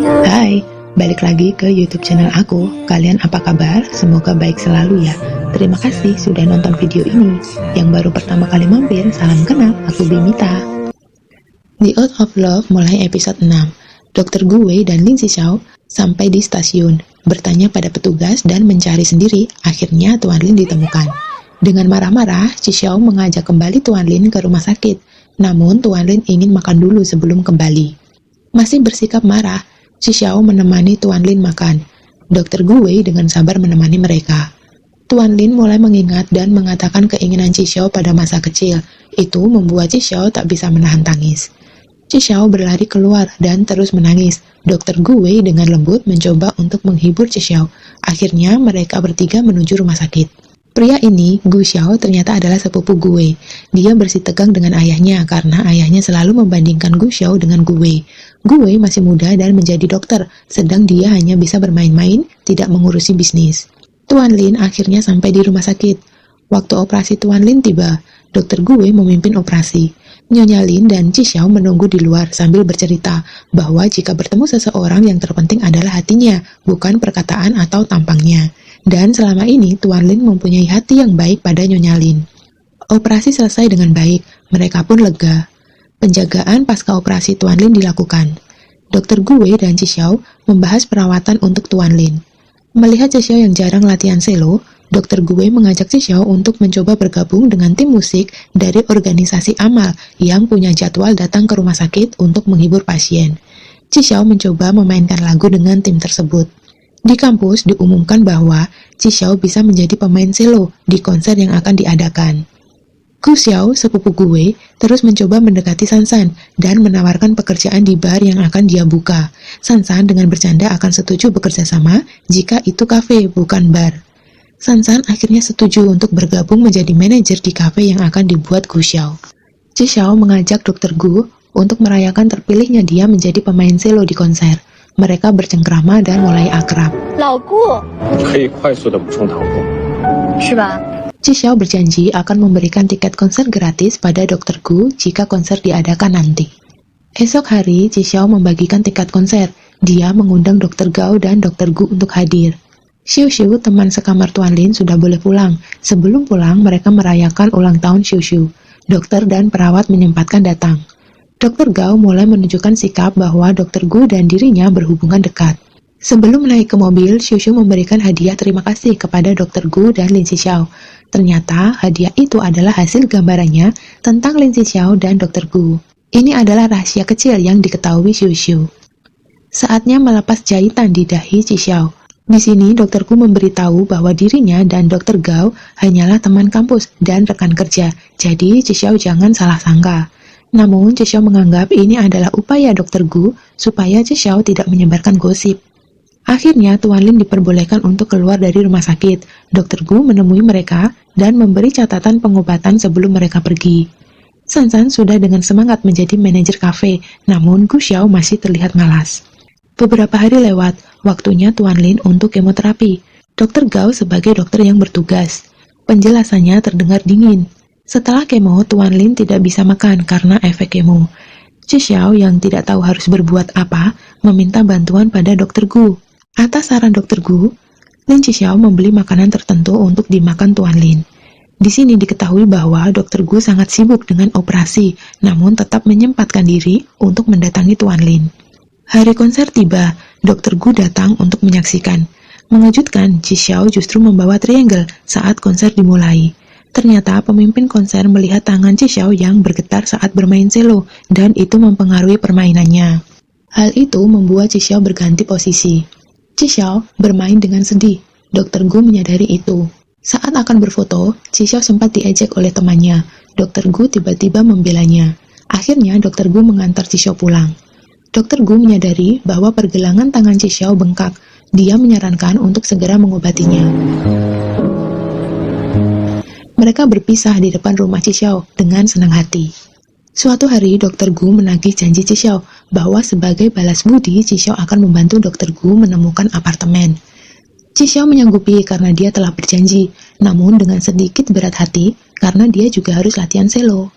Hai, balik lagi ke YouTube channel aku. Kalian apa kabar? Semoga baik selalu ya. Terima kasih sudah nonton video ini. Yang baru pertama kali mampir, salam kenal, aku Bimita. The Out of Love mulai episode 6. Dr. Gue dan Lin Xiao sampai di stasiun, bertanya pada petugas dan mencari sendiri. Akhirnya Tuan Lin ditemukan. Dengan marah-marah, Xiao mengajak kembali Tuan Lin ke rumah sakit. Namun Tuan Lin ingin makan dulu sebelum kembali. Masih bersikap marah, Xiao menemani Tuan Lin makan. Dr. Gue dengan sabar menemani mereka. Tuan Lin mulai mengingat dan mengatakan keinginan Xiao pada masa kecil. Itu membuat Xiao tak bisa menahan tangis. Xiao berlari keluar dan terus menangis. Dr. Gue dengan lembut mencoba untuk menghibur Xiao. Akhirnya mereka bertiga menuju rumah sakit. Pria ini, Gu Xiao, ternyata adalah sepupu Gue. Dia bersitegang dengan ayahnya karena ayahnya selalu membandingkan Gu Xiao dengan Gue. Gue masih muda dan menjadi dokter, sedang dia hanya bisa bermain-main, tidak mengurusi bisnis. Tuan Lin akhirnya sampai di rumah sakit. Waktu operasi Tuan Lin tiba, Dr. Gue memimpin operasi. Nyonya Lin dan Xiao menunggu di luar sambil bercerita bahwa jika bertemu seseorang yang terpenting adalah hatinya, bukan perkataan atau tampangnya. Dan selama ini Tuan Lin mempunyai hati yang baik pada Nyonya Lin. Operasi selesai dengan baik, mereka pun lega. Penjagaan pasca operasi Tuan Lin dilakukan. Dr. Gue dan Xiao membahas perawatan untuk Tuan Lin. Melihat Xiao yang jarang latihan selo, Dr. Gue mengajak Xiao untuk mencoba bergabung dengan tim musik dari organisasi amal yang punya jadwal datang ke rumah sakit untuk menghibur pasien. Xiao mencoba memainkan lagu dengan tim tersebut. Di kampus diumumkan bahwa Xiao bisa menjadi pemain selo di konser yang akan diadakan. Gu Xiao, sepupu Gue, terus mencoba mendekati Sansan dan menawarkan pekerjaan di bar yang akan dia buka. Sansan dengan bercanda akan setuju bekerja sama jika itu kafe, bukan bar. Sansan akhirnya setuju untuk bergabung menjadi manajer di kafe yang akan dibuat Gu Xiao. Xiao mengajak Dr. Gu untuk merayakan terpilihnya dia menjadi pemain selo di konser. Mereka bercengkrama dan mulai akrab. Xiao berjanji akan memberikan tiket konser gratis pada Dr. Gu jika konser diadakan nanti. Esok hari, Xiao membagikan tiket konser. Dia mengundang Dr. Gao dan Dr. Gu untuk hadir. Xiu, teman sekamar Tuan Lin, sudah boleh pulang. Sebelum pulang, mereka merayakan ulang tahun Xiu. Dokter dan perawat menyempatkan datang. Dr. Gao mulai menunjukkan sikap bahwa Dr. Gu dan dirinya berhubungan dekat. Sebelum naik ke mobil, Xiu memberikan hadiah terima kasih kepada Dr. Gu dan Lin Xiao. Ternyata hadiah itu adalah hasil gambarannya tentang Lin Xiao dan Dr. Gu. Ini adalah rahasia kecil yang diketahui Xiu. Saatnya melepas jahitan di dahi Xiao. Di sini Dr. Gu memberitahu bahwa dirinya dan Dr. Gao hanyalah teman kampus dan rekan kerja. Jadi Xiao jangan salah sangka. Namun, Xiao menganggap ini adalah upaya Dr. Gu supaya Xiao tidak menyebarkan gosip. Akhirnya, Tuan Lin diperbolehkan untuk keluar dari rumah sakit. Dr. Gu menemui mereka dan memberi catatan pengobatan sebelum mereka pergi. Sansan sudah dengan semangat menjadi manajer kafe, namun Gu Xiao masih terlihat malas. Beberapa hari lewat, waktunya Tuan Lin untuk kemoterapi. Dr. Gao sebagai dokter yang bertugas. Penjelasannya terdengar dingin. Setelah kemo, Tuan Lin tidak bisa makan karena efek kemo. Xiao yang tidak tahu harus berbuat apa, meminta bantuan pada Dr. Gu. Atas saran Dr. Gu, Lin Xiao membeli makanan tertentu untuk dimakan Tuan Lin. Di sini diketahui bahwa Dr. Gu sangat sibuk dengan operasi, namun tetap menyempatkan diri untuk mendatangi Tuan Lin. Hari konser tiba, Dr. Gu datang untuk menyaksikan. Mengejutkan, Xiao justru membawa triangle saat konser dimulai. Ternyata pemimpin konser melihat tangan Xiao yang bergetar saat bermain selo, dan itu mempengaruhi permainannya. Hal itu membuat Xiao berganti posisi. Xiao bermain dengan sedih. Dr. Gu menyadari itu. Saat akan berfoto, Xiao sempat diejek oleh temannya. Dr. Gu tiba-tiba membelanya. Akhirnya Dr. Gu mengantar Xiao pulang. Dr. Gu menyadari bahwa pergelangan tangan Xiao bengkak. Dia menyarankan untuk segera mengobatinya. Mereka berpisah di depan rumah Xiao dengan senang hati. Suatu hari, Dr. Gu menagih janji Xiao bahwa sebagai balas budi, Xiao akan membantu Dr. Gu menemukan apartemen. Xiao menyanggupi karena dia telah berjanji, namun dengan sedikit berat hati karena dia juga harus latihan selo.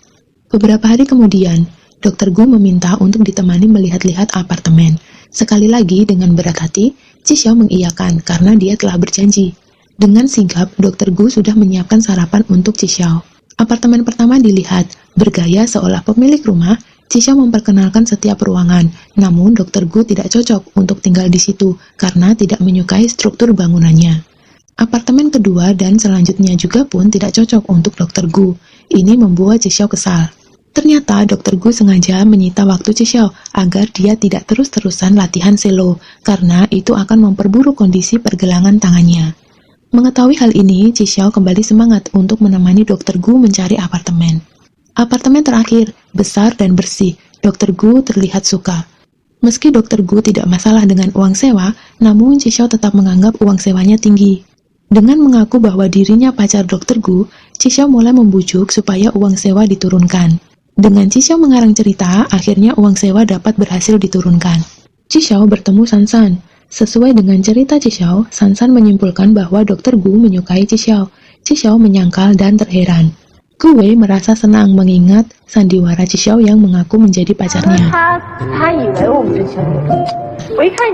Beberapa hari kemudian, Dr. Gu meminta untuk ditemani melihat-lihat apartemen. Sekali lagi dengan berat hati, Cisau mengiyakan karena dia telah berjanji. Dengan sigap, Dr. Gu sudah menyiapkan sarapan untuk Cisau. Apartemen pertama dilihat, bergaya seolah pemilik rumah. Cisau memperkenalkan setiap ruangan, namun Dr. Gu tidak cocok untuk tinggal di situ karena tidak menyukai struktur bangunannya. Apartemen kedua dan selanjutnya juga pun tidak cocok untuk Dr. Gu. Ini membuat Cisau kesal. Ternyata Dr. Gu sengaja menyita waktu Cisau agar dia tidak terus-terusan latihan selo, karena itu akan memperburuk kondisi pergelangan tangannya. Mengetahui hal ini, Cisau kembali semangat untuk menemani Dr. Gu mencari apartemen. Apartemen terakhir, besar dan bersih. Dr. Gu terlihat suka. Meski Dr. Gu tidak masalah dengan uang sewa, namun Cisau tetap menganggap uang sewanya tinggi. Dengan mengaku bahwa dirinya pacar Dr. Gu, Cisau mulai membujuk supaya uang sewa diturunkan. Dengan Cisau mengarang cerita, akhirnya uang sewa dapat berhasil diturunkan. Cisau bertemu Sansan. Sesuai dengan cerita Cisau, Sansan menyimpulkan bahwa Dr. Gu menyukai Cisau. Cisau menyangkal dan terheran. Gue merasa senang mengingat sandiwara Cisau yang mengaku menjadi pacarnya.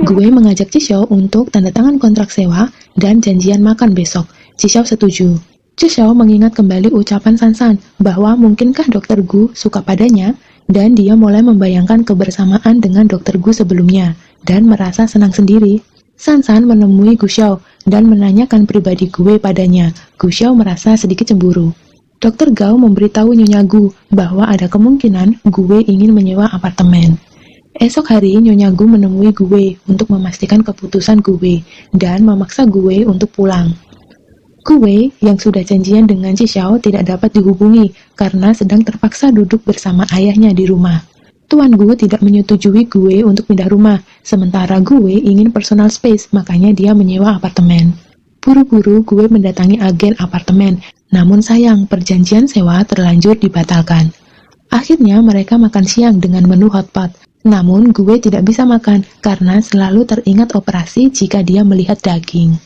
Gue mengajak Cisau untuk tanda tangan kontrak sewa dan janjian makan besok. Cisau setuju. Cisau mengingat kembali ucapan Sansan bahwa mungkinkah Dr. Gu suka padanya, dan dia mulai membayangkan kebersamaan dengan Dr. Gu sebelumnya dan merasa senang sendiri. Sansan menemui Gu Xiao dan menanyakan pribadi Gue padanya. Gu Xiao merasa sedikit cemburu. Dr. Gao memberitahu Nyonya Gu bahwa ada kemungkinan Gue ingin menyewa apartemen. Esok hari Nyonya Gu menemui Gue untuk memastikan keputusan Gue dan memaksa Gue untuk pulang. Gue yang sudah janjian dengan Cisau tidak dapat dihubungi karena sedang terpaksa duduk bersama ayahnya di rumah. Tuan Gu tidak menyetujui Gue untuk pindah rumah, sementara Gue ingin personal space, makanya dia menyewa apartemen. Buru-buru Gue mendatangi agen apartemen, namun sayang perjanjian sewa terlanjur dibatalkan. Akhirnya mereka makan siang dengan menu hotpot. Namun Gue tidak bisa makan karena selalu teringat operasi jika dia melihat daging.